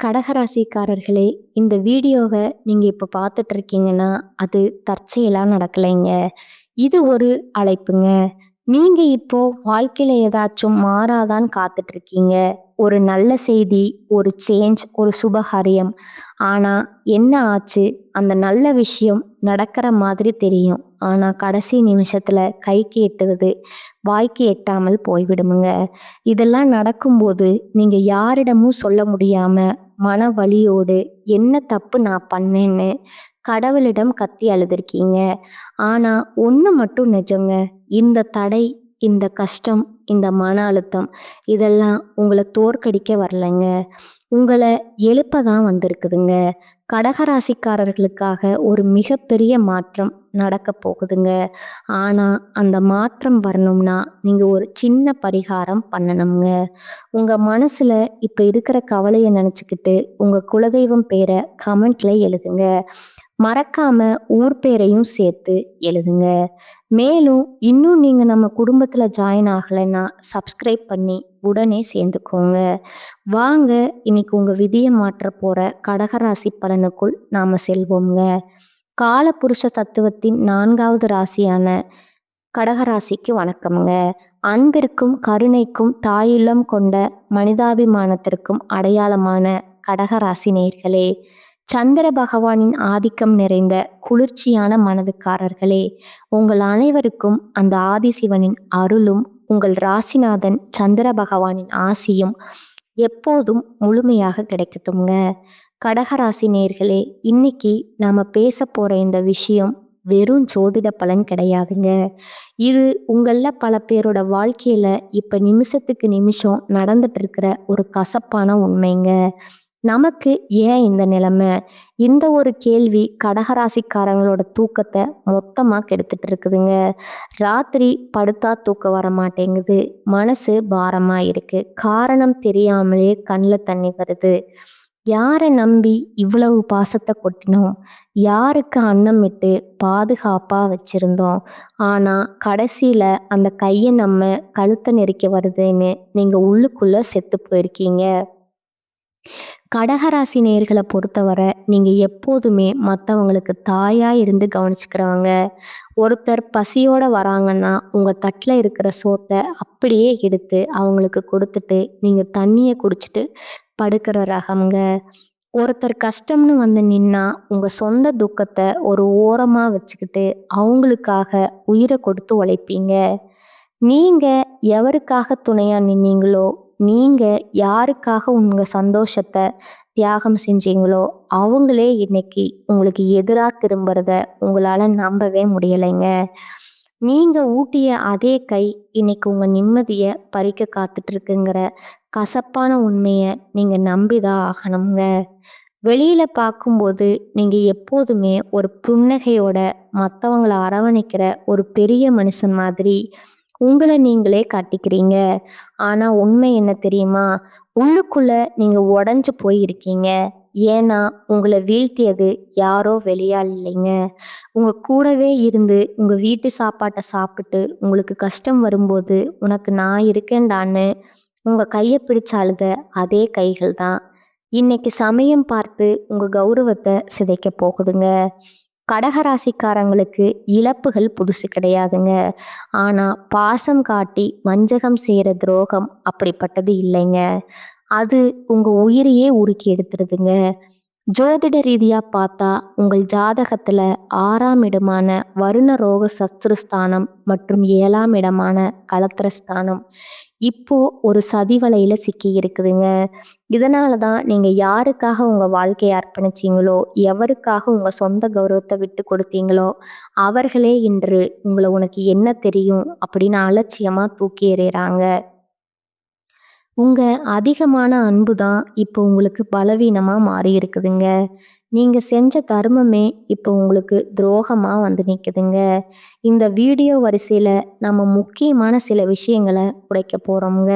கடகராசிக்காரர்களே, இந்த வீடியோவை நீங்க இப்ப பார்த்துட்டு இருக்கீங்கன்னா, அது தற்செயலா நடக்கலைங்க. இது ஒரு அழைப்புங்க. நீங்க இப்போ வாழ்க்கையில ஏதாச்சும் மாறாதான்னு காத்துட்டு இருக்கீங்க. ஒரு நல்ல செய்தி, ஒரு சேஞ்ச், ஒரு சுபகாரியம். ஆனா என்ன ஆச்சு? அந்த நல்ல விஷயம் நடக்கிற மாதிரி தெரியும். ஆனா கடைசி நிமிஷத்துல கைக்கு எட்டுவது, வாய்க்கு எட்டாமல் போய்விடுமுங்க. இதெல்லாம் நடக்கும்போது நீங்க யாரிடமும் சொல்ல முடியாம மன வலியோடு என்ன தப்பு நான் பண்ணேன்னு கடவுளிடம் கத்தி அழுதுருக்கீங்க. ஆனா ஒண்ணு மட்டும் நிஜங்க. இந்த தடை, இந்த கஷ்டம், இந்த மன அழுத்தம் இதெல்லாம் உங்களை தோற்கடிக்க வரலைங்க. உங்களை எழுப்ப தான் வந்திருக்குதுங்க. கடகராசிக்காரர்களுக்காக ஒரு மிகப்பெரிய மாற்றம் நடக்க போகுதுங்க. ஆனா அந்த மாற்றம் வரணும்னா நீங்க ஒரு சின்ன பரிகாரம் பண்ணணுங்க. உங்க மனசுல இப்ப இருக்கிற கவலையை நினைச்சுக்கிட்டு உங்க குலதெய்வம் பேரை கமெண்ட்ல எழுதுங்க. மறக்காம ஊர் பேரையும் சேர்த்து எழுதுங்க. மேலும் இன்னும் நீங்க நம்ம குடும்பத்துல ஜாயின் ஆகலைன்னா சப்ஸ்கிரைப் பண்ணி உடனே சேர்ந்துக்கோங்க. வாங்க இன்னைக்கு உங்க விதியை மாற்ற போற கடகராசி பலனுக்குள் நாம செல்வோங்க. காலபுருஷ தத்துவத்தின் 4வது ராசியான கடகராசிக்கு வணக்கம்ங்க. அன்பிற்கும் கருணைக்கும் தாயுள்ளம் கொண்ட மனிதாபிமானத்திற்கும் அடையாளமான கடகராசி நேயர்களே, சந்திர பகவானின் ஆதிக்கம் நிறைந்த குளிர்ச்சியான மனதுக்காரர்களே, உங்கள் அனைவருக்கும் அந்த ஆதிசிவனின் அருளும் உங்கள் ராசிநாதன் சந்திர பகவானின் ஆசியும் எப்போதும் முழுமையாக கிடைக்கட்டும்ங்க. கடகராசி நேயர்களே, இன்னைக்கு நாம பேச போற இந்த விஷயம் வெறும் ஜோதிட பலன் கிடையாதுங்க. இது உங்கள பல பேரோட வாழ்க்கையில இப்ப நிமிஷத்துக்கு நிமிஷம் நடந்துட்டு இருக்கிற ஒரு கசப்பான உண்மைங்க. நமக்கு ஏன் இந்த நிலைமை? இந்த ஒரு கேள்வி கடகராசிக்காரங்களோட தூக்கத்தை மொத்தமா கெடுத்துட்டு இருக்குதுங்க. ராத்திரி படுத்தா தூக்கம் வர மாட்டேங்குது. மனசு பாரமா இருக்கு. காரணம் தெரியாமலே கண்ணில் தண்ணி வருது. யாரை நம்பி இவ்வளவு பாசத்தை கொட்டினோம்? யாருக்கு அன்னமிட்டு பாதுகாப்பா வச்சிருந்தோம்? ஆனா கடைசியில அந்த கையை நம்ம கழுத்தை நெரிக்க வருதுன்னு நீங்க உள்ளுக்குள்ள செத்து போயிருக்கீங்க. கடகராசி நேயர்களை பொறுத்தவரை நீங்க எப்போதுமே மற்றவங்களுக்கு தாயா இருந்து கவனிச்சுக்கிறவங்க. ஒருத்தர் பசியோட வராங்கன்னா உங்க தட்டில் இருக்கிற சோத்தை அப்படியே எடுத்து அவங்களுக்கு கொடுத்துட்டு நீங்க தண்ணியை குடிச்சிட்டு படுக்கிற ரகம்ங்க. ஒருத்தர் கஷ்டம்னு வந்து நின்னா உங்க சொந்த துக்கத்தை ஒரு ஓரமா வச்சுக்கிட்டு அவங்களுக்காக உயிரை கொடுத்து உழைப்பீங்க. நீங்க எவருக்காக துணையா நின்னீங்களோ, நீங்க யாருக்காக உங்க சந்தோஷத்தை தியாகம் செஞ்சீங்களோ அவங்களே இன்னைக்கு உங்களுக்கு எதிராக திரும்புறத உங்களால நம்பவே முடியலைங்க. நீங்க ஊட்டிய அதே கை இன்னைக்கு உங்க நிம்மதியை பறிக்க காத்துட்டு இருக்குங்கிற கசப்பான உண்மையை நீங்க நம்பிதான் ஆகணுங்க. வெளியில பார்க்கும்போது நீங்க எப்போதுமே ஒரு புன்னகையோட மற்றவங்களை அரவணைக்கிற ஒரு பெரிய மனுஷன் மாதிரி உங்களை நீங்களே காட்டிக்கிறீங்க. ஆனா உண்மை என்ன தெரியுமா? உள்ளுக்குள்ள நீங்க உடைஞ்சு போய் இருக்கீங்க. ஏன்னா உங்களை வீழ்த்தியது யாரோ வெளியால் இல்லைங்க. உங்க கூடவே இருந்து உங்க வீட்டு சாப்பாட்டை சாப்பிட்டு உங்களுக்கு கஷ்டம் வரும்போது உனக்கு நான் இருக்கேன்டான்னு உங்க கையை பிடிச்ச அழுத அதே கைகள் தான் இன்னைக்கு சமயம் பார்த்து உங்க கௌரவத்தை சிதைக்க போகுதுங்க. கடகராசிக்காரங்களுக்கு இழப்புகள் புதுசு கிடையாதுங்க. ஆனா பாசம் காட்டி வஞ்சகம் செய்யற துரோகம் அப்படிப்பட்டது இல்லைங்க. அது உங்க உயிரையே உருக்கி எடுத்துருதுங்க. ஜோதிட ரீதியா பார்த்தா உங்கள் ஜாதகத்துல 6ஆம் இடமான வருண ரோக சத்ருஸ்தானம் மற்றும் 7ஆம் இடமான கலத்திரஸ்தானம் இப்போ ஒரு சதிவலையில சிக்கி இருக்குதுங்க. இதனாலதான் நீங்க யாருக்காக உங்க வாழ்க்கையை அர்ப்பணிச்சீங்களோ, எவருக்காக உங்க சொந்த கௌரவத்தை விட்டு கொடுத்தீங்களோ அவர்களே இன்று உங்களை உனக்கு என்ன தெரியும் அப்படின்னு அலட்சியமா தூக்கி எறியறாங்க. உங்க அதிகமான அன்பு தான் இப்போ உங்களுக்கு பலவீனமா மாறி இருக்குதுங்க. நீங்க செஞ்ச தர்மமே இப்போ உங்களுக்கு துரோகமா வந்து நிக்குதுங்க. இந்த வீடியோ வரிசையில நம்ம முக்கியமான சில விஷயங்களை உடைக்க போறோம்ங்க.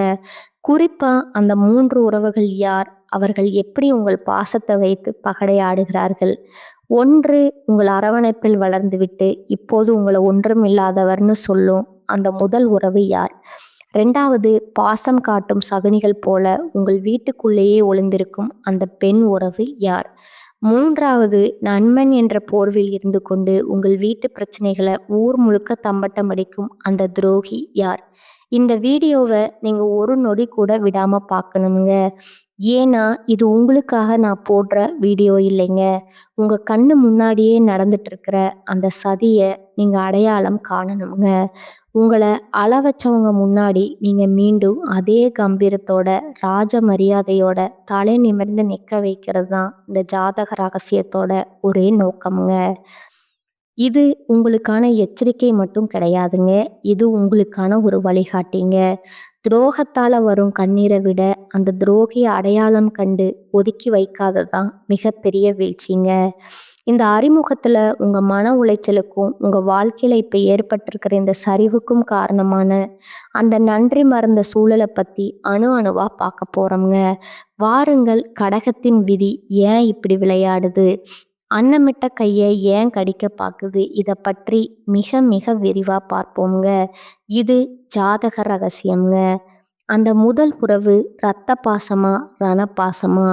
குறிப்பா அந்த 3 உறவுகள் யார்? அவர்கள் எப்படி உங்கள் பாசத்தை வைத்து பகடையாடுகிறார்கள்? 1 உங்கள் அரவணைப்பில் வளர்ந்துவிட்டு இப்போது உங்களை ஒன்றும் இல்லாதவர்னு சொல்லும் அந்த முதல் உறவு யார்? 2வது, பாசம் காட்டும் சகுனிகள் போல உங்கள் வீட்டுக்குள்ளேயே ஒளிந்திருக்கும் அந்த பெண் உறவு யார்? 3வது, நண்பன் என்ற போர்வையில் இருந்து கொண்டு உங்கள் வீட்டு பிரச்சனைகளை ஊர் முழுக்க தம்பட்டம் அடிக்கும் அந்த துரோகி யார்? இந்த வீடியோவை நீங்க ஒரு நொடி கூட விடாம பார்க்கணுங்க. ஏன்னா இது உங்களுக்காக நான் போடுற வீடியோ இல்லைங்க. உங்க கண்ணு முன்னாடியே நடந்துட்டு இருக்கிற அந்த சதிய நீங்க அடையாளம் காணணுங்க. உங்கள அழ வச்சவங்க முன்னாடி நீங்க மீண்டும் அதே கம்பீரத்தோட, ராஜ மரியாதையோட தலை நிமிர்ந்து நிக்க வைக்கிறது தான் இந்த ஜாதக ரகசியத்தோட ஒரே நோக்கமுங்க. இது உங்களுக்கான எச்சரிக்கை மட்டும் கிடையாதுங்க. இது உங்களுக்கான ஒரு வழிகாட்டிங்க. துரோகத்தால வரும் கண்ணீரை விட அந்த துரோகிய அடையாளம் கண்டு ஒதுக்கி வைக்காததான் மிகப்பெரிய வீழ்ச்சிங்க. இந்த அறிமுகத்துல உங்க மன உளைச்சலுக்கும் உங்க வாழ்க்கையில இப்ப ஏற்பட்டிருக்கிற இந்த சரிவுக்கும் காரணமான அந்த நன்றி மறந்த சூழலை பத்தி அணு அணுவா பார்க்க போறோம்ங்க. வாருங்கள், கடகத்தின் விதி ஏன் இப்படி விளையாடுது, அன்னமிட்ட கையை ஏன் கடிக்க பார்க்குது, இதை பற்றி மிக மிக விரிவா பார்ப்போம்ங்க. இது ஜாதக ரகசியம்ங்க. அந்த முதல் உறவு இரத்த பாசமா ரணபாசமா?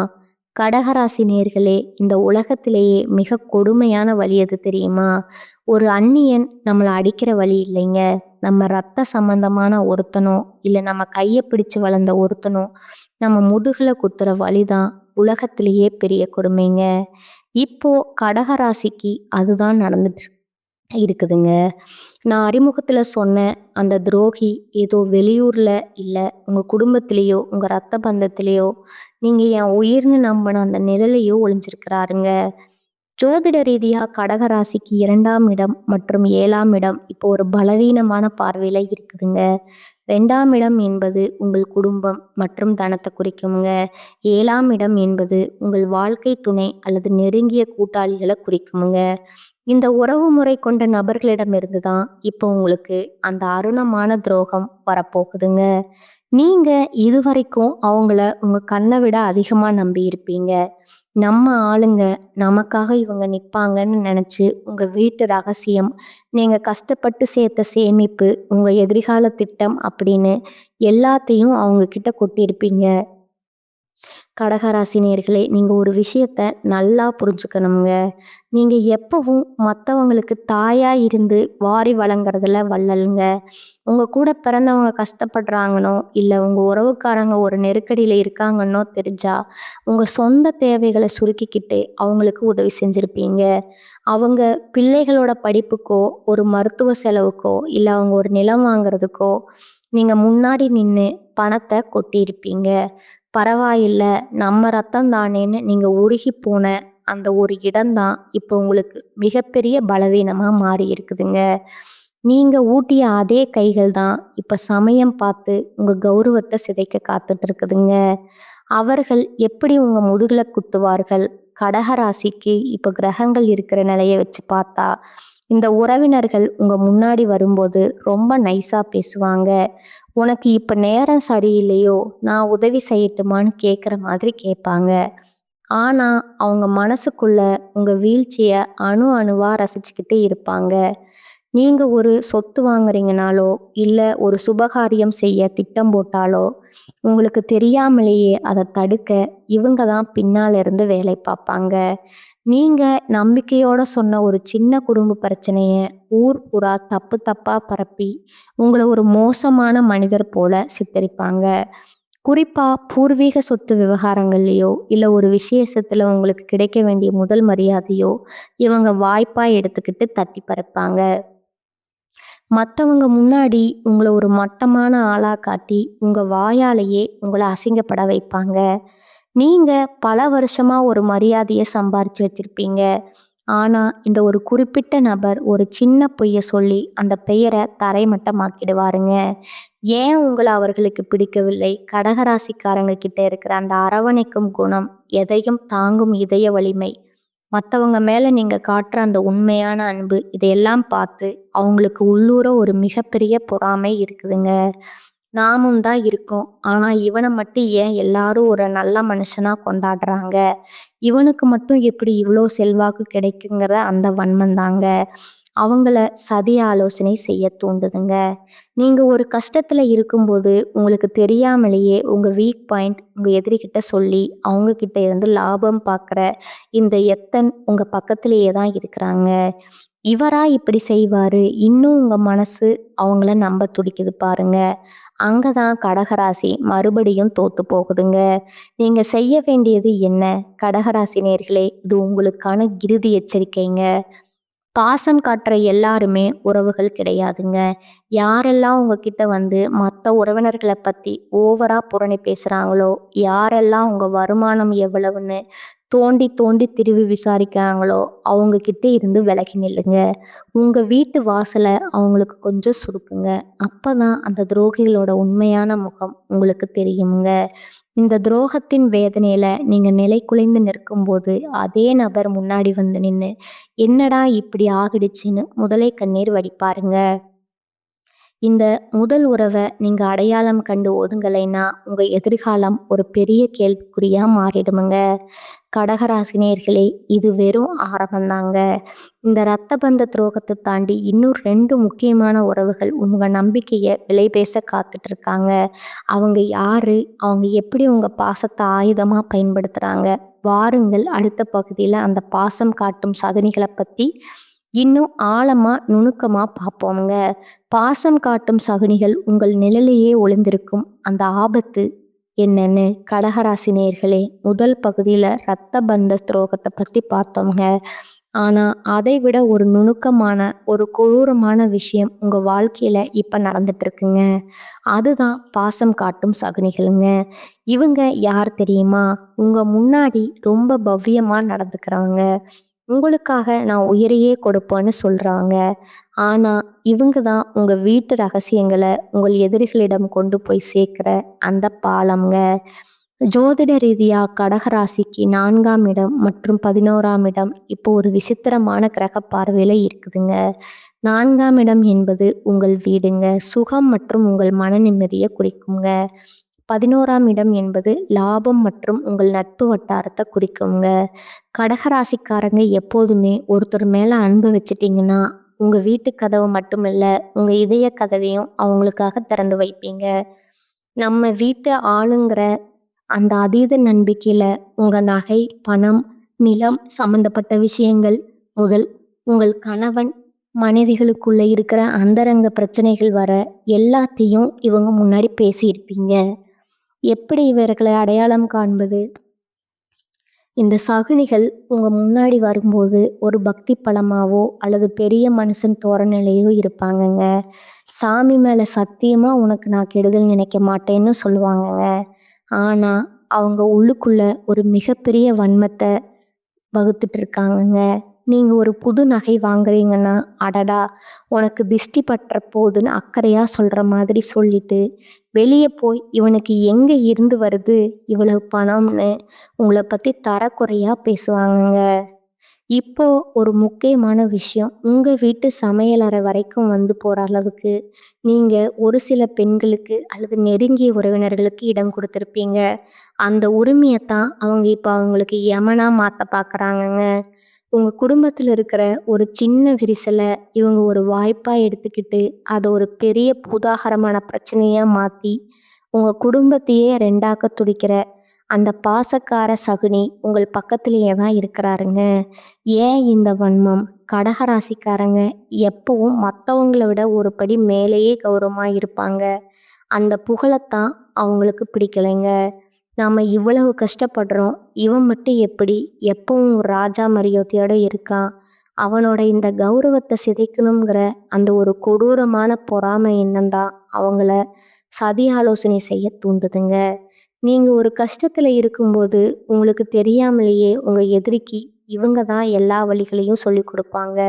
கடகராசி நேர்களே, இந்த உலகத்திலேயே மிக கொடுமையான வலி எது தெரியுமா? ஒரு அந்நியன் நம்மளை அடிக்கிற வலி இல்லைங்க. நம்ம ரத்த சம்பந்தமான ஒருத்தனோ இல்லை நம்ம கையை பிடிச்சு வளர்ந்த ஒருத்தனோ நம்ம முதுகுல குத்துற வலிதான் உலகத்திலேயே பெரிய கொடுமைங்க. இப்போ கடகராசிக்கு அதுதான் நடந்துட்டு இருக்குதுங்க. நான் அறிமுகத்துல சொன்ன அந்த துரோகி ஏதோ வெளியூர்ல இல்லை உங்க குடும்பத்திலேயோ உங்க ரத்த பந்தத்திலேயோ நீங்க என் உயிர்னு நம்பின அந்த நிழலையோ ஒளிஞ்சிருக்கிறாருங்க. ஜோதிட ரீதியா கடகராசிக்கு 2ஆம் இடம் மற்றும் 7ஆம் இடம் இப்போ ஒரு பலவீனமான பார்வையில இருக்குதுங்க. 2ஆம் இடம் என்பது உங்கள் குடும்பம் மற்றும் தனத்தை குறிக்குங்க. 7ஆம் இடம் என்பது உங்கள் வாழ்க்கை துணை அல்லது நெருங்கிய கூட்டாளிகளை குறிக்குமுங்க. இந்த உறவு முறை கொண்ட நபர்களிடமிருந்து தான் இப்போ உங்களுக்கு அந்த அருணமான துரோகம் வரப்போகுதுங்க. நீங்க இதுவரைக்கும் அவங்கள உங்க கண்ணை விட அதிகமா நம்பி இருப்பீங்க. நம்ம ஆளுங்க, நமக்காக இவங்க நிப்பாங்கன்னு நினைச்சு உங்க வீட்டு ரகசியம், நீங்க கஷ்டப்பட்டு சேர்த்த சேமிப்பு, உங்க எதிர்கால திட்டம் அப்படின்னு எல்லாத்தையும் அவங்க கிட்ட கொட்டியிருப்பீங்க. கடகராசி நேயர்களே, நீங்க ஒரு விஷயத்த நல்லா புரிஞ்சுக்கணுங்க. நீங்க எப்பவும் மற்றவங்களுக்கு தாயா இருந்து வாரி வழங்குறதுல வள்ளலுங்க. உங்க கூட பிறந்தவங்க கஷ்டப்படுறாங்கன்னோ இல்லை உங்க உறவுக்காரங்க ஒரு நெருக்கடியில இருக்காங்கன்னோ தெரிஞ்சா உங்க சொந்த தேவைகளை சுருக்கிக்கிட்டு அவங்களுக்கு உதவி செஞ்சிருப்பீங்க. அவங்க பிள்ளைகளோட படிப்புக்கோ ஒரு மருத்துவ செலவுக்கோ இல்லை அவங்க ஒரு நிலம் வாங்குறதுக்கோ நீங்க முன்னாடி நின்று பணத்தை கொட்டியிருப்பீங்க. பரவாயில்ல, நம்ம ரத்தம் தானேன்னு நீங்க உருகி போன அந்த ஒரு இடம்தான் இப்போ உங்களுக்கு மிகப்பெரிய பலவீனமா மாறி இருக்குதுங்க. நீங்க ஊட்டிய அதே கைகள் தான் இப்ப சமயம் பார்த்து உங்க கௌரவத்தை சிதைக்க காத்துட்டு இருக்குதுங்க. அவர்கள் எப்படி உங்க முதுகுல குத்துவார்கள்? கடகராசிக்கு இப்ப கிரகங்கள் இருக்கிற நிலையை வச்சு பார்த்தா இந்த உறவினர்கள் உங்க முன்னாடி வரும்போது ரொம்ப நைஸா பேசுவாங்க. உனக்கு இப்ப நேரம் சரியில்லையோ, நான் உதவி செய்யட்டுமான்னு கேட்குற மாதிரி கேட்பாங்க. ஆனா அவங்க மனசுக்குள்ள உங்க வீழ்ச்சிய அணு அணுவா ரசிச்சுக்கிட்டே இருப்பாங்க. நீங்க ஒரு சொத்து வாங்குறீங்கனாலோ இல்லை ஒரு சுபகாரியம் செய்ய திட்டம் போட்டாலோ உங்களுக்கு தெரியாமலேயே அதை தடுக்க இவங்க தான் பின்னால இருந்து வேலை பார்ப்பாங்க. நீங்க நம்பிக்கையோட சொன்ன ஒரு சின்ன குடும்ப பிரச்சனைய ஊர் புறா தப்பு தப்பா பரப்பி உங்களை ஒரு மோசமான மனிதர் போல சித்தரிப்பாங்க. குறிப்பா பூர்வீக சொத்து விவகாரங்கள்லையோ இல்லை ஒரு விசேஷத்துல உங்களுக்கு கிடைக்க வேண்டிய முதல் மரியாதையோ இவங்க வாய்ப்பா எடுத்துக்கிட்டு தட்டி பறிப்பாங்க. மற்றவங்க முன்னாடி உங்களை ஒரு மட்டமான ஆளா காட்டி உங்க வாயாலேயே உங்களை அசிங்கப்பட வைப்பாங்க. நீங்க பல வருஷமா ஒரு மரியாதையை சம்பாரிச்சு வச்சிருப்பீங்க. ஆனா இந்த ஒரு குறிப்பிட்ட நபர் ஒரு சின்ன பொய்ய சொல்லி அந்த பெயரை தரைமட்டமாக்கிடுவாருங்க. ஏன் உங்களை அவர்களுக்கு பிடிக்கவில்லை? கடகராசிக்காரங்க கிட்ட இருக்கிற அந்த அரவணைக்கும் குணம், எதையும் தாங்கும் இதய வலிமை, மற்றவங்க மேல நீங்க காட்டுற அந்த உண்மையான அன்பு, இதையெல்லாம் பார்த்து அவங்களுக்கு உள்ளூர ஒரு மிகப்பெரிய பொறாமை இருக்குதுங்க. நாமும் தான் இருக்கோம், ஆனா இவனை மட்டும் ஏன் எல்லாரும் ஒரு நல்ல மனுஷனா கொண்டாடுறாங்க, இவனுக்கு மட்டும் எப்படி இவ்வளோ செல்வாக்கு கிடைக்குங்கிற அந்த வன்மம் தாங்க. அவங்கள சதி ஆலோசனை செய்ய தூண்டுதுங்க. நீங்க ஒரு கஷ்டத்துல இருக்கும்போது உங்களுக்கு தெரியாமலேயே உங்க வீக் பாயிண்ட் உங்க எதிரிகிட்ட சொல்லி அவங்க கிட்ட இருந்து லாபம் பார்க்குற இந்த எத்தன் உங்க பக்கத்திலேயே தான் இருக்கிறாங்க. இவரா இப்படி செய்வாரு? இன்னும் உங்க மனசு அவங்கள நம்ப துடிக்குது பாருங்க. அங்க தான் கடகராசி மறுபடியும் தோத்து போகுதுங்க. நீங்க செய்ய வேண்டியது என்ன? கடகராசி நேயர்களே, இது உங்களுக்கான இறுதி எச்சரிக்கைங்க. பாசம் காட்டுற எல்லாருமே உறவுகள் கிடையாதுங்க. யாரெல்லாம் உங்ககிட்ட வந்து மற்ற உறவினர்களை பத்தி ஓவரா புரணி பேசுறாங்களோ, யாரெல்லாம் உங்க வருமானம் எவ்வளவுன்னு தோண்டி தோண்டி திருவி விசாரிக்கிறாங்களோ, அவங்க கிட்ட இருந்து விலகி நில்லுங்க. உங்க வீட்டு வாசல அவங்களுக்கு கொஞ்சம் சுருக்குங்க. அப்பதான் அந்த துரோகிகளோட உண்மையான முகம் உங்களுக்கு தெரியுங்க. இந்த துரோகத்தின் வேதனையில நீங்க நிலை குலைந்து நிற்கும்போது, அதே நபர் முன்னாடி வந்து நின்னு, என்னடா இப்படி ஆகிடுச்சுன்னு முதலை கண்ணீர் வடிப்பாருங்க. இந்த முதல் உறவ நீங்க அடையாளம் கண்டு ஒதுங்கலைன்னா, உங்க எதிர்காலம் ஒரு பெரிய கேள்விக்குறியா மாறிடுமுங்க. கடகராசி நேயர்களே, இது வெறும் ஆரம்பம்தாங்க. இந்த ரத்த பந்த துரோகத்தை தாண்டி இன்னும் 2 முக்கியமான உறவுகள் உங்க நம்பிக்கைய விலை பேச காத்துட்டு இருக்காங்க. அவங்க யாரு? அவங்க எப்படி உங்க பாசத்தை ஆயுதமா பயன்படுத்துறாங்க? வாருங்கள், அடுத்த பகுதியில அந்த பாசம் காட்டும் சகுனிகளை பத்தி இன்னும் ஆழமா நுணுக்கமா பார்ப்போங்க. பாசம் காட்டும் சகுனிகள் உங்கள் நிழலிலேயே ஒளிந்திருக்கும் அந்த ஆபத்து என்னன்னு கடகராசி நேயர்களே, முதல் பகுதியில ரத்த பந்த துரோகத்தை பத்தி பார்த்தோங்க. ஆனா அதை விட ஒரு நுணுக்கமான ஒரு கொடூரமான விஷயம் உங்க வாழ்க்கையில இப்ப நடந்துட்டு இருக்குங்க. அதுதான் பாசம் காட்டும் சகுனிகளுங்க. இவங்க யார் தெரியுமா? உங்க முன்னாடி ரொம்ப பவ்யமா நடந்துக்கிறவங்க. உங்களுக்காக நான் உயிரையே கொடுப்பேன்னு சொல்றாங்க. ஆனா இவங்க தான் உங்க வீட்டு ரகசியங்களை உங்கள் எதிரிகளிடம் கொண்டு போய் சேர்க்கிற அந்த பாலம்ங்க. ஜோதிட ரீதியா கடகராசிக்கு 4ஆம் இடம் மற்றும் 11ஆம் இடம் இப்போ ஒரு விசித்திரமான கிரக பார்வையில இருக்குதுங்க. 4ஆம் இடம் என்பது உங்கள் வீடுங்க, சுகம் மற்றும் உங்கள் மன நிம்மதியை குறிக்குங்க. 11ஆம் இடம் என்பது லாபம் மற்றும் உங்கள் நட்பு வட்டாரத்தை குறிக்குங்க. கடகராசிக்காரங்க எப்போதுமே ஒருத்தர் மேல அன்பு வச்சிட்டிங்கன்னா, உங்க வீட்டு கதவு மட்டுமில்ல, உங்க இதய கதவையும் அவங்களுக்காக திறந்து வைப்பீங்க. நம்ம வீட்டு ஆளுங்கிற அந்த அதீத நம்பிக்கையில உங்க நகை, பணம், நிலம் சம்பந்தப்பட்ட விஷயங்கள் முதல் உங்கள் கணவன், மனைவிகளுக்குள்ள இருக்கிற அந்தரங்க பிரச்சனைகள் வர எல்லாத்தையும் இவங்க முன்னாடி பேசியிருப்பீங்க. எப்படி இவர்களை அடையாளம் காண்பது? இந்த சகுனிகள் உங்க முன்னாடி வரும்போது ஒரு பக்தி பழமாவோ அல்லது பெரிய மனுஷன் தோரணையிலையோ இருப்பாங்கங்க. சாமி மேல சத்தியமா உனக்கு நான் கெடுதல் நினைக்க மாட்டேன்னு சொல்லுவாங்கங்க. ஆனா அவங்க உள்ளுக்குள்ள ஒரு மிகப்பெரிய வன்மத்தை வகுத்துட்டு இருக்காங்கங்க. நீங்க ஒரு புது நகை வாங்குறீங்கன்னா, அடடா உனக்கு திஷ்டி பற்ற போதுன்னு அக்கறையா சொல்ற மாதிரி சொல்லிட்டு, வெளியே போய் இவனுக்கு எங்க இருந்து வருது இவ்வளவு பணம்னு உங்களை பத்தி தரக்குறையா பேசுவாங்கங்க. இப்போ ஒரு முக்கியமான விஷயம், உங்க வீட்டு சமையலறை வரைக்கும் வந்து போற அளவுக்கு நீங்க ஒரு சில பெண்களுக்கு அல்லது நெருங்கிய உறவினர்களுக்கு இடம் கொடுத்துருப்பீங்க. அந்த உரிமையத்தான் அவங்க இப்போ அவங்களுக்கு யமனா மாத்த பார்க்குறாங்கங்க. உங்க குடும்பத்தில் இருக்கிற ஒரு சின்ன விரிசலை இவங்க ஒரு வாய்ப்பா எடுத்துக்கிட்டு அதை ஒரு பெரிய பூதாகரமான பிரச்சனையா மாத்தி உங்க குடும்பத்தையே ரெண்டாக்க துடிக்கிற அந்த பாசக்கார சகுனி உங்கள் பக்கத்திலேயே தான் இருக்கிறாருங்க. ஏன் இந்த வன்மம்? கடகராசிக்காரங்க எப்பவும் மற்றவங்கள விட ஒரு படி மேலேயே கௌரவமா இருப்பாங்க. அந்த புகழைத்தான் அவங்களுக்கு பிடிக்கலைங்க. நாம இவ்வளவு கஷ்டப்படுறோம், இவன் மட்டும் எப்படி எப்பவும் ஒரு ராஜா மரியாதையோட இருக்கான்? அவனோட இந்த கௌரவத்தை சிதைக்கணுங்கிற அந்த ஒரு கொடூரமான பொறாமை எண்ணம் தான் அவங்கள சதி ஆலோசனை செய்ய தூண்டுதுங்க. நீங்க ஒரு கஷ்டத்துல இருக்கும்போது உங்களுக்கு தெரியாமலேயே உங்க எதிரிக்கு இவங்க தான் எல்லா வழிகளையும் சொல்லி கொடுப்பாங்க.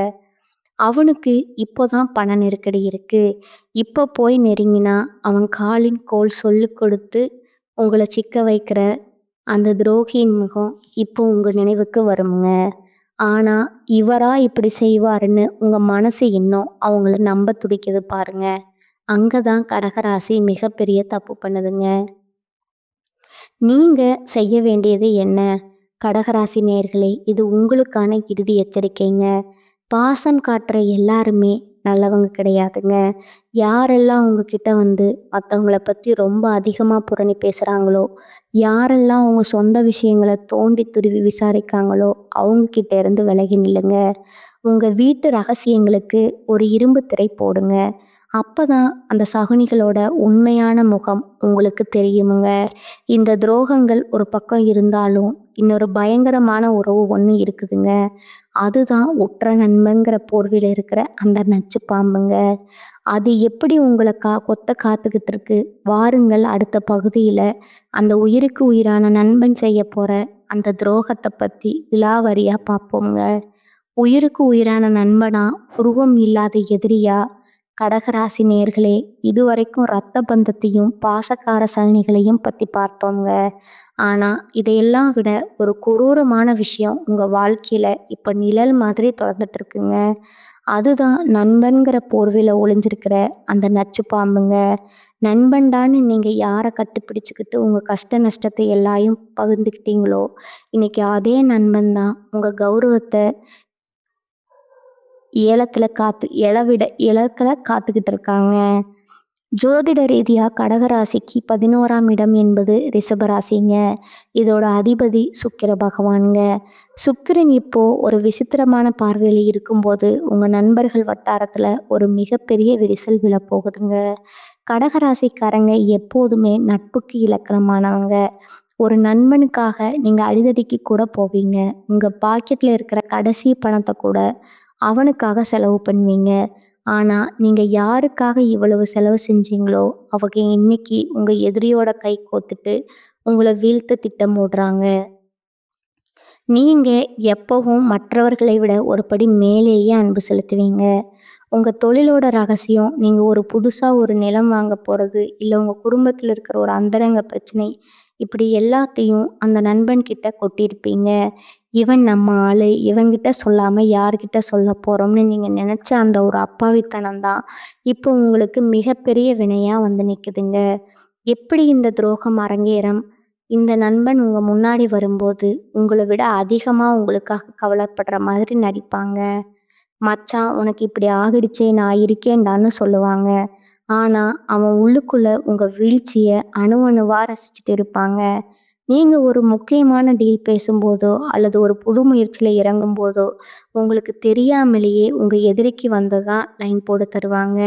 அவனுக்கு இப்போதான் பண நெருக்கடி இருக்கு. இப்போ போய் நெருங்கினா அவன் காலின் கோல் சொல்லி கொடுத்து உங்களை சிக்க வைக்கிற அந்த துரோகியின் முகம் இப்போ உங்க நினைவுக்கு வருங்க. ஆனா இவரா இப்படி செய்வாருன்னு உங்க மனசு இன்னும் அவங்கள நம்ப துடிக்குது பாருங்க. அங்கதான் கடகராசி மிகப்பெரிய தப்பு பண்ணுதுங்க. நீங்க செய்ய வேண்டியது என்ன? கடகராசி நேயர்களே, இது உங்களுக்கான இறுதி எச்சரிக்கைங்க. பாசம் காட்டுற எல்லாருமே நல்லவங்க கிடையாதுங்க. யாரெல்லாம் உங்ககிட்ட வந்து மத்தவங்கள பத்தி ரொம்ப அதிகமா புரணி பேசுறாங்களோ, யாரெல்லாம் உங்க சொந்த விஷயங்கள தோண்டி துருவி விசாரிக்காங்களோ, அவங்க கிட்ட இருந்து விலகி நில்லுங்க. உங்க வீட்டு ரகசியங்களுக்கு ஒரு இரும்பு திரை போடுங்க. அப்பதான் அந்த சகுனிகளோட உண்மையான முகம் உங்களுக்கு தெரியுமுங்க. இந்த துரோகங்கள் ஒரு பக்கம் இருந்தாலும், இன்னொரு பயங்கரமான உறவு ஒண்ணு இருக்குதுங்க. அதுதான் உற்ற நண்பன்ங்கிற போர்வையில இருக்கிற அந்த நச்சு பாம்புங்க. அது எப்படி உங்கள கொத்த காத்துக்கிட்டு இருக்கு. வாருங்கள் அடுத்த பகுதியில அந்த உயிருக்கு உயிரான நண்பன் செய்யப் போற அந்த துரோகத்த பத்தி விலாவரியா பார்ப்போங்க. உயிருக்கு உயிரான நண்பனா, உருவம் இல்லாத எதிரியா? கடகராசி நேயர்களே, இதுவரைக்கும் ரத்த பந்தத்தையும், பாசக்கார சகுனிகளையும் பத்தி பார்த்தோங்க. ஆனா, இதையெல்லாம் விட ஒரு கொடூரமான விஷயம் உங்க வாழ்க்கையில இப்ப நிழல் மாதிரி தொடர்ந்துட்டு இருக்குங்க. அதுதான் நண்பன்கிற போர்வையில ஒளிஞ்சிருக்கிற அந்த நச்சு பாம்புங்க. நண்பன்டான்னு நீங்க யார கட்டிப்பிடிச்சுக்கிட்டு உங்க கஷ்ட நஷ்டத்தை எல்லாயும் பகிர்ந்துக்கிட்டீங்களோ, இன்னைக்கு அதே நண்பன் தான் உங்க கௌரவத்த இழக்கல காத்துக்கிட்டு இருக்காங்க. ஜோதிட ரீதியா கடகராசிக்கு 11ஆம் இடம் என்பது ரிஷபராசிங்க. இதோட அதிபதி சுக்கிர பகவானுங்க. சுக்கிரன் இப்போ ஒரு விசித்திரமான பார்வையில் இருக்கும்போது உங்க நண்பர்கள் வட்டாரத்துல ஒரு மிகப்பெரிய விரிசல் விழப்போகுதுங்க. கடகராசிக்காரங்க எப்போதுமே நட்புக்கு இலக்கணமானவங்க. ஒரு நண்பனுக்காக நீங்க அடிதடிக்கு கூட போவீங்க. உங்க பாக்கெட்ல இருக்கிற கடைசி பணத்தை கூட அவனுக்காக செலவு பண்ணுவீங்க. ஆனா, நீங்க யாருக்காக இவ்வளவு செலவு செஞ்சீங்களோ, அவங்க இன்னைக்கு உங்க எதிரியோட கை கோத்துட்டு உங்கள வீழ்த்த திட்டம் போடுறாங்க. நீங்க எப்பவும் மற்றவர்களை விட ஒரு படி மேலேயே அன்பு செலுத்துவீங்க. உங்க தொழிலோட ரகசியம், நீங்க புதுசா ஒரு நிலம் வாங்க போறது, இல்ல உங்க குடும்பத்துல இருக்கிற ஒரு அந்தரங்க பிரச்சனை, இப்படி எல்லாத்தையும் அந்த நண்பன் கிட்ட கொட்டியிருப்பீங்க. இவன் நம்ம ஆளு, இவன்கிட்ட சொல்லாம யார்கிட்ட சொல்ல போறோம்னு நீங்க நினைச்ச அந்த ஒரு அப்பாவித்தனம் தான் இப்போ உங்களுக்கு மிகப்பெரிய வினையா வந்து நிக்குதுங்க. எப்படி இந்த துரோகம் அரங்கேறும்? இந்த நண்பன் உங்க முன்னாடி வரும்போது உங்களை விட அதிகமா உங்களுக்காக கவலைப்படுற மாதிரி நடிப்பாங்க. மச்சான் உனக்கு இப்படி ஆகிடுச்சே நான் இருக்கேன்டான்னு சொல்லுவாங்க. ஆனா அவன் உள்ளுக்குள்ள உங்க வீழ்ச்சிய அணு அணுவா ரசிச்சுட்டு இருப்பாங்க. நீங்க ஒரு முக்கியமான டீல் பேசும்போதோ அல்லது ஒரு புது முயற்சியில இறங்கும் போதோ உங்களுக்கு தெரியாமலேயே உங்க எதிரிக்கு வந்ததா லைன் போட்டு தருவாங்க.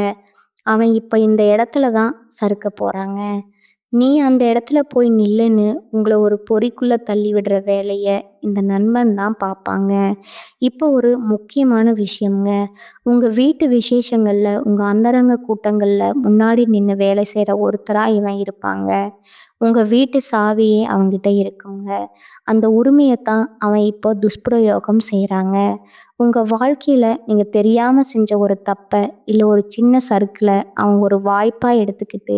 அவன் இப்ப இந்த இடத்துல தான் சறுக்க போறாங்க. நீ அந்த இடத்துல போய் நில்லுன்னு உங்கள ஒரு பொறிக்குள்ள தள்ளி விடுற வேலைய இந்த நண்பன் தான் பார்ப்பாங்க. இப்போ ஒரு முக்கியமான விஷயம்ங்க. உங்க வீட்டு விசேஷங்கள்ல, உங்க அந்தரங்க கூட்டங்கள்ல முன்னாடி நின்னு வேலை செய்ற ஒருத்தரா இவன் இருப்பாங்க. உங்க வீட்டு சாவியே அவன்கிட்ட இருக்குங்க. அந்த உரிமையத்தான் அவன் இப்போ துஷ்பிரயோகம் செய்றாங்க. உங்க வாழ்க்கையில நீங்க தெரியாம செஞ்ச ஒரு தப்ப, இல்ல ஒரு சின்ன சறுக்கல அவன் ஒரு வாய்ப்பா எடுத்துக்கிட்டு,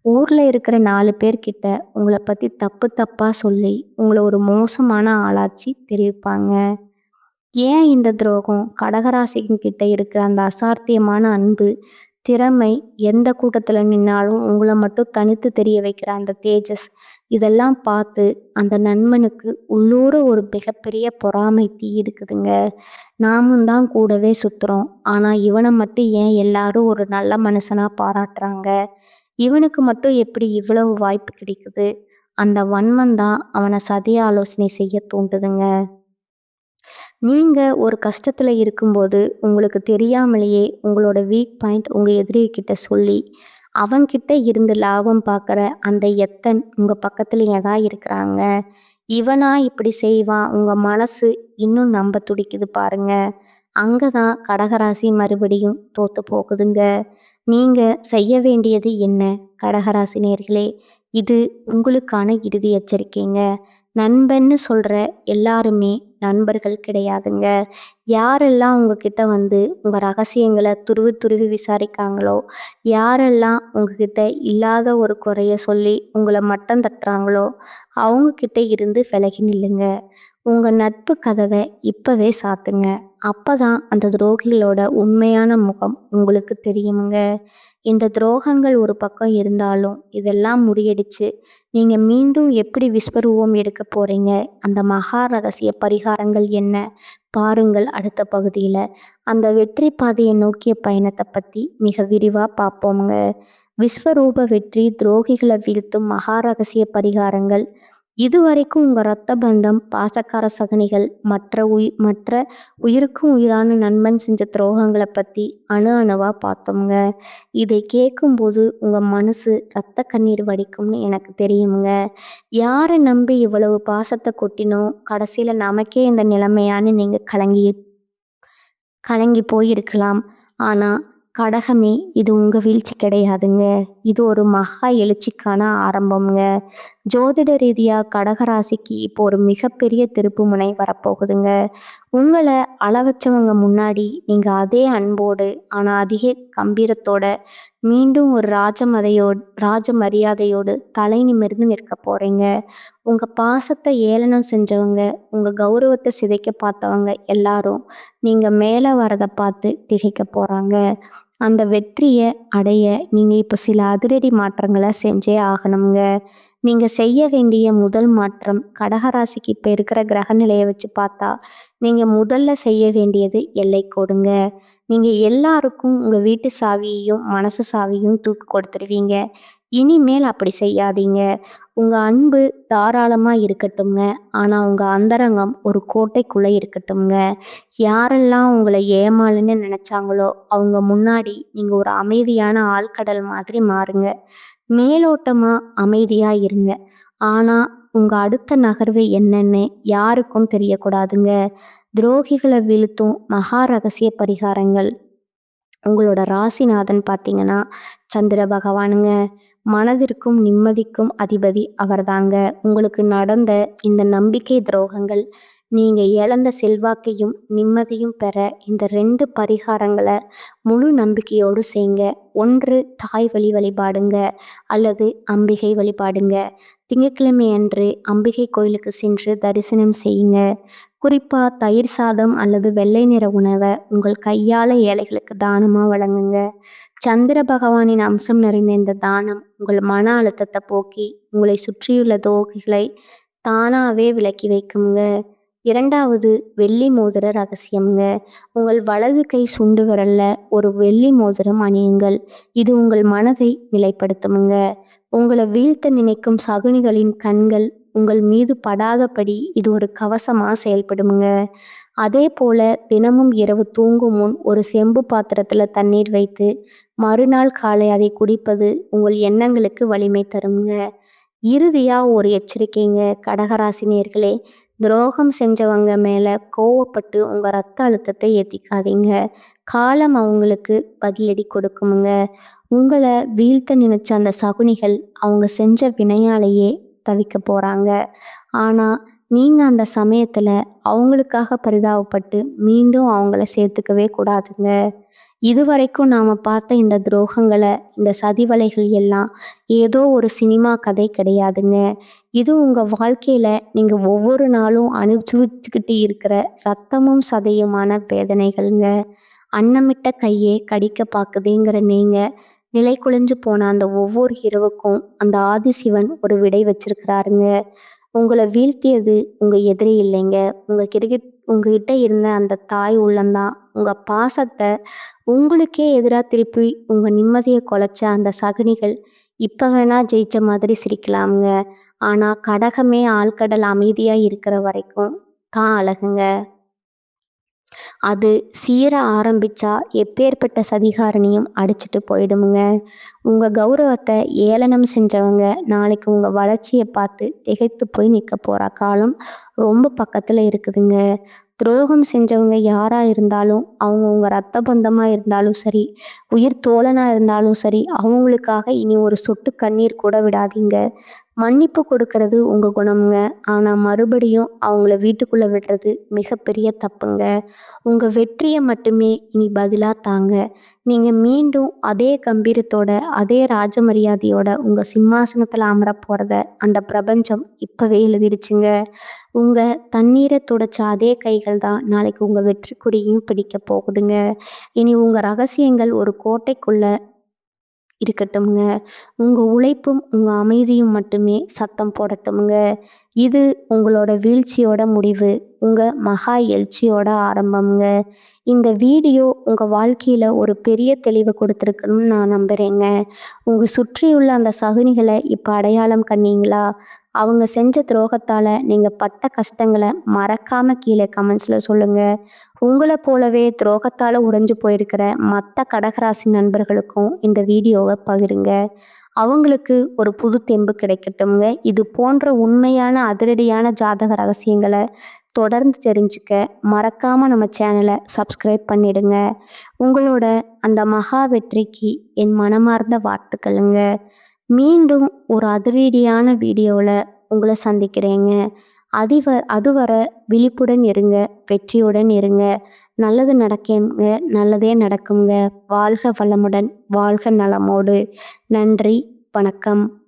ஊர்ல இருக்கிற 4 பேர்கிட்ட உங்கள பத்தி தப்பு தப்பா சொல்லி, உங்கள ஒரு மோசமான ஆளாச்சு தெரிவிப்பாங்க. ஏன் இந்த துரோகம்? கடகராசிகிட்ட இருக்கிற அந்த அசாத்தியமான அன்பு, திறமை, எந்த கூட்டத்துல நின்னாலும் உங்கள மட்டும் தனித்து தெரிய வைக்கிற அந்த தேஜஸ், இதெல்லாம் பார்த்து அந்த நண்பனுக்கு உள்ளூர ஒரு மிகப்பெரிய பொறாமை தீ இருக்குதுங்க. நாமும் தான் கூடவே சுத்துறோம். ஆனா இவன மட்டும் ஏன் எல்லாரும் ஒரு நல்ல மனுஷனா பாராட்டுறாங்க? இவனுக்கு மட்டும் எப்படி இவ்வளவு வாய்ப்பு கிடைக்குது? அந்த வன்மம் தான் அவன சதி ஆலோசனை செய்ய தூண்டுதுங்க. நீங்க ஒரு கஷ்டத்துல இருக்கும்போது, உங்களுக்கு தெரியாமலேயே உங்களோட வீக் பாயிண்ட் உங்க எதிரிகிட்ட சொல்லி, அவன்கிட்ட இருந்து லாபம் பார்க்குற அந்த எத்தன் உங்க பக்கத்துலயே தான் இருக்கிறாங்க. இவனா இப்படி செய்வான், உங்க மனசு இன்னும் நம்ப துடிக்குது பாருங்க. அங்க தான் கடகராசி மறுபடியும் தோத்து போகுதுங்க. நீங்க செய்ய வேண்டியது என்ன? கடகராசி நேயர்களே, இது உங்களுக்கான இறுதி எச்சரிக்கைங்க. நண்பன்னு சொல்ற எல்லாருமே நண்பர்கள் கிடையாதுங்க. யாரெல்லாம் உங்ககிட்ட வந்து உங்க ரகசியங்கள துருவி துருவி விசாரிக்காங்களோ, யாரெல்லாம் உங்ககிட்ட இல்லாத ஒரு குறைய சொல்லி உங்கள மட்டம் தட்டுறாங்களோ, அவங்க கிட்ட இருந்து விலகி நில்லுங்க. உங்க நட்பு கதவ இப்பவே சாத்துங்க. அப்பதான் அந்த துரோகிகளோட உண்மையான முகம் உங்களுக்கு தெரியுமுங்க. இந்த துரோகங்கள் ஒரு பக்கம் இருந்தாலும், இதெல்லாம் முறியடிச்சு நீங்க மீண்டும் எப்படி விஸ்வரூபம் எடுக்க போறீங்க? அந்த மகா ரகசிய பரிகாரங்கள் என்ன? பாருங்கள் அடுத்த பகுதியில. அந்த வெற்றி பாதையை நோக்கிய பயணத்தை பத்தி மிக விரிவா பார்ப்போம்ங்க. விஸ்வரூப வெற்றி, துரோகிகளை வீழ்த்தும் மகா ரகசிய பரிகாரங்கள். இதுவரைக்கும் உங்க ரத்த பந்தம், பாசக்கார சகனிகள், மற்ற உயிருக்கும் உயிரான நண்பன் செஞ்ச துரோகங்களை பத்தி அணு அணுவா பார்த்தோம்ங்க. இதை கேட்கும்போது உங்க மனசு ரத்த கண்ணீர் வடிக்கும்னு எனக்கு தெரியுங்க. யாரை நம்பி இவ்வளவு பாசத்தை கொட்டினோம், கடைசியில நமக்கே இந்த நிலைமையான்னு நீங்க கலங்கி போயிருக்கலாம். ஆனா கடகமே, இது உங்க வீழ்ச்சி கிடையாதுங்க. இது ஒரு மகா எழுச்சிக்கான ஆரம்பம்ங்க. ஜோதிட ரீதியா கடகராசிக்கு இப்போ ஒரு மிகப்பெரிய திருப்புமுனை வரப்போகுதுங்க. உங்களை அளவச்சவங்க முன்னாடி நீங்க அதே அன்போடு, ஆனா அதிக கம்பீரத்தோட மீண்டும் ஒரு ராஜ மரியாதையோடு தலை நிமிர்ந்து நிற்க போறீங்க. உங்க பாசத்தை ஏளனம் செஞ்சவங்க, உங்க கௌரவத்தை சிதைக்க பார்த்தவங்க எல்லாரும் நீங்க மேல வரதை பார்த்து திகைக்க போறாங்க. அந்த வெற்றியை அடைய நீங்க இப்போ சில அதிரடி மாற்றங்களை செஞ்சே ஆகணுங்க. நீங்க செய்ய வேண்டிய முதல் மாற்றம், கடகராசிக்கு இப்போ இருக்கிற கிரக நிலையை வச்சு பார்த்தா நீங்க முதல்ல செய்ய வேண்டியது எல்லை கோடுங்க. நீங்க எல்லாருக்கும் உங்க வீட்டு சாவியையும் மனசு சாவியும் தூக்கி கொடுத்துருவீங்க. இனிமேல் அப்படி செய்யாதீங்க. உங்க அன்பு தாராளமா இருக்கட்டும்ங்க. ஆனா உங்க அந்தரங்கம் ஒரு கோட்டைக்குள்ள இருக்கட்டும்ங்க. யாரெல்லாம் உங்களை ஏமாளுன்னு நினைச்சாங்களோ அவங்க முன்னாடி நீங்க ஒரு அமைதியான ஆழ்கடல் மாதிரி மாறுங்க. மேலோட்டமா அமைதியா இருங்க. ஆனா உங்க அடுத்த நகர்வு என்னன்னு யாருக்கும் தெரியக்கூடாதுங்க. துரோகிகளை வீழ்த்தும் மகா ரகசிய பரிகாரங்கள். உங்களோட ராசிநாதன் பார்த்தீங்கன்னா சந்திர பகவானுங்க. மனதிற்கும் நிம்மதிக்கும் அதிபதி அவர்தாங்க. உங்களுக்கு நடந்த இந்த நம்பிக்கை துரோகங்கள், நீங்க இழந்த செல்வாக்கையும் நிம்மதியும் பெற இந்த 2 பரிகாரங்களை முழு நம்பிக்கையோடு செய்யுங்க. ஒன்று தாய் வழி வழிபாடுங்க, அல்லது அம்பிகை வழிபாடுங்க. திங்கட்கிழமை அன்று அம்பிகை கோயிலுக்கு சென்று தரிசனம் செய்யுங்க. குறிப்பா தயிர் சாதம் அல்லது வெள்ளை நிற உணவை உங்கள் கையால ஏழைகளுக்கு தானமா வழங்குங்க. சந்திர பகவானின் அம்சம் நிறைந்த இந்த தானம் உங்கள் மன அழுத்தத்தை போக்கி உங்களை சுற்றியுள்ள தோகைகளை தானாவே விலக்கி வைக்குங்க. 2வது வெள்ளி மோதிர ரகசியம்ங்க. உங்கள் வலது கை சுண்டு விரல்ல ஒரு வெள்ளி மோதிரம் அணியுங்கள். இது உங்கள் மனதை நிலைப்படுத்துமுங்க. உங்களை வீழ்த்த நினைக்கும் சகுனிகளின் கண்கள் உங்கள் மீது படாதபடி இது ஒரு கவசமா செயல்படுமுங்க. அதே போல தினமும் இரவு தூங்கும் முன் ஒரு செம்பு பாத்திரத்துல தண்ணீர் வைத்து மறுநாள் காலை அதை குடிப்பது உங்கள் எண்ணங்களுக்கு வலிமை தருங்க. இறுதியா ஒரு எச்சரிக்கைங்க கடகராசி நேயர்களே. துரோகம் செஞ்சவங்க மேல கோவப்பட்டு உங்க ரத்த அழுத்தத்தை ஏத்திக்காதீங்க. காலம் அவங்களுக்கு பதிலடி கொடுக்குமுங்க. உங்களை வீழ்த்த நினைச்ச அந்த சகுனிகள் அவங்க செஞ்ச வினையாலேயே தவிக்க போறாங்க. ஆனா நீங்க அந்த சமயத்துல அவங்களுக்காக பரிதாபப்பட்டு மீண்டும் அவங்கள சேர்த்துக்கவே கூடாதுங்க. இதுவரைக்கும் நாம பார்த்த இந்த துரோகங்களை, இந்த சதிவலைகள் எல்லாம் ஏதோ ஒரு சினிமா கதை கிடையாதுங்க. இது உங்க வாழ்க்கையில நீங்க ஒவ்வொரு நாளும் அனுபவிச்சுக்கிட்டு இருக்கிற ரத்தமும் சதையுமான வேதனைகள்ங்க. அன்னமிட்ட கையே கடிக்க பாக்குதேங்கிற நீங்க நிலை குலைஞ்சு போன அந்த ஒவ்வொரு இரவுக்கும் அந்த ஆதிசிவன் ஒரு விடை வச்சிருக்கிறாருங்க. உங்களை வீழ்த்தியது உங்க எதிரி இல்லைங்க. உங்ககிட்ட இருந்த அந்த தாய் உள்ளம்தான். உங்க பாசத்தை உங்களுக்கே எதிராக திருப்பி உங்க நிம்மதியை குலைச்ச அந்த சகுனிகள் இப்ப வேணா ஜெயிச்ச மாதிரி சிரிக்கலாமுங்க. ஆனா கடகமே ஆழ்கடல் அமைதியா இருக்கிற வரைக்கும் தான் அழகுங்க. அது சீர ஆரம்பிச்சா எப்பேற்பட்ட சதிகாரனையும் அடிச்சுட்டு போயிடுமுங்க. உங்க கௌரவத்தை ஏளனம் செஞ்சவங்க நாளைக்கு உங்க வளர்ச்சியை பார்த்து திகைத்து போய் நிற்க போற காலம் ரொம்ப பக்கத்துல இருக்குதுங்க. துரோகம் செஞ்சவங்க யாரா இருந்தாலும், அவங்க உங்க ரத்த பந்தமா இருந்தாலும் சரி, உயிர் தோழனா இருந்தாலும் சரி, அவங்களுக்காக இனி ஒரு சொட்டு கண்ணீர் கூட விடாதீங்க. மன்னிப்பு கொடுக்கறது உங்க குணம்ங்க. ஆனா மறுபடியும் அவங்கள வீட்டுக்குள்ள விடுறது மிகப்பெரிய தப்புங்க. உங்க வெற்றியை மட்டுமே இனி பதிலா தாங்க. நீங்க மீண்டும் அதே கம்பீரத்தோட, அதே ராஜ மரியாதையோட உங்க சிம்மாசனத்துல அமர போறத அந்த பிரபஞ்சம் இப்பவே எழுதிடுச்சுங்க. உங்க தண்ணீரை துடைச்ச அதே கைகள் தான் நாளைக்கு உங்க வெற்றி கொடியும் பிடிக்க போகுதுங்க. இனி உங்க ரகசியங்கள் ஒரு கோட்டைக்குள்ள இருக்கட்டும்ங்க. உங்க உழைப்பும், உங்க அமைதியும் மட்டுமே சத்தம் போடட்டும்ங்க. இது உங்களோட வீழ்ச்சியோட முடிவு. உங்க மகா எழுச்சியோட ஆரம்பம்ங்க. இந்த வீடியோ உங்க வாழ்க்கையில ஒரு பெரிய தெளிவு கொடுத்துருக்குன்னு நான் நம்புறேங்க. உங்க சுற்றியுள்ள அந்த சகுனிகள இப்ப அடையாளம் கண்டீங்களா? அவங்க செஞ்ச துரோகத்தால நீங்க பட்ட கஷ்டங்கள மறக்காம கீழே கமெண்ட்ஸ்ல சொல்லுங்க. உங்கள போலவே துரோகத்தால உடைஞ்சு போயிருக்கிற மத்த கடகராசி நண்பர்களுக்கும் இந்த வீடியோவை பகிருங்க. அவங்களுக்கு ஒரு புது தெம்பு கிடைக்கட்டும்ங்க. இது போன்ற உண்மையான அதிரடியான ஜாதக ரகசியங்களை தொடர்ந்து தெரிஞ்சுக்க மறக்காம நம்ம சேனலை சப்ஸ்கிரைப் பண்ணிடுங்க. உங்களோட அந்த மகா வெற்றிக்கு என் மனமார்ந்த வாழ்த்துக்களுங்க. மீண்டும் ஒரு அதிரடியான வீடியோவில் உங்களை சந்திக்கிறேங்க. அதுவரை விழிப்புடன் இருங்க, வெற்றியுடன் இருங்க. நல்லது நடக்குங்க, நல்லதே நடக்குங்க. வாழ்க வளமுடன், வாழ்க நலமோடு. நன்றி, வணக்கம்.